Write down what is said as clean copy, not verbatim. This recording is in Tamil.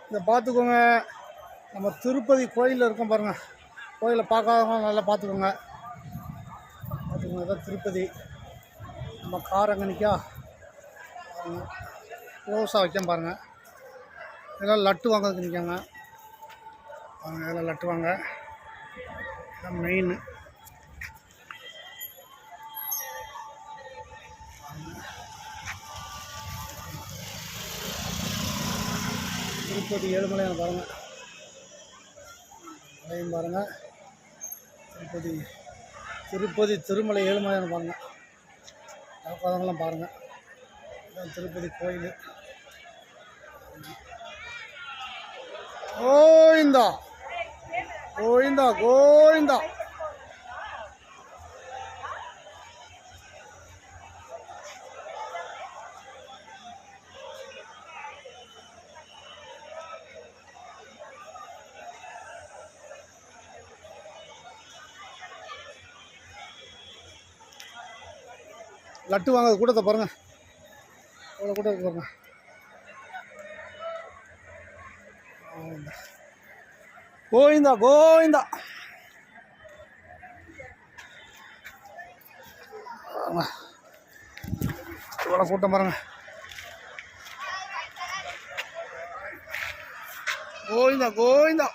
இதை பார்த்துக்கோங்க. நம்ம திருப்பதி கோயிலில் இருக்கோம் பாருங்கள். கோயிலை பார்க்காதவங்க நல்லா பார்த்துக்கோங்க. இதான் திருப்பதி. நம்ம கார் அங்கே நிற்கா பாருங்கள். க்ளோஸாக வைக்க பாருங்கள். இதெல்லாம் லட்டு வாங்கிறதுக்கு நிற்காங்க பாருங்கள். இதெல்லாம் லட்டு வாங்க. இதான் மெயின். திருப்பதி ஏழுமலையான பாருங்கள். மலையும் பாருங்கள். திருப்பதி திருமலை ஏழுமலையான பாருங்கள். பார்க்காதவங்களாம் பாருங்கள். திருப்பதி கோயில். கோவிந்தா கோவிந்தா கோவிந்தா. லட்டு வாங்க கூட்டத்தை பாருங்கள். அவ்வளோ கூட்டம் இருக்கு பாருங்கள். கோவிந்தா கோவிந்தா. இவ்வளோ கூட்டம் பாருங்கள். கோவிந்தா கோவிந்தா.